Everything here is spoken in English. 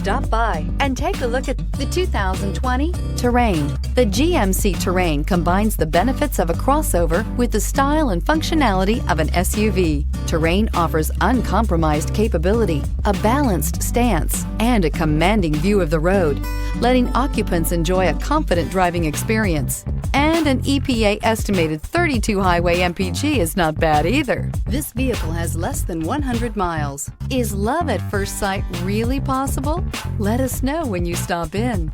Stop by and take a look at the 2020 Terrain. The GMC Terrain combines the benefits of a crossover with the style and functionality of an SUV. Terrain offers uncompromised capability, a balanced stance, and a commanding view of the road, letting occupants enjoy a confident driving experience. And an EPA estimated 32 highway MPG is not bad either. This vehicle has less than 100 miles. Is love at first sight really possible? Let us know when you stop in.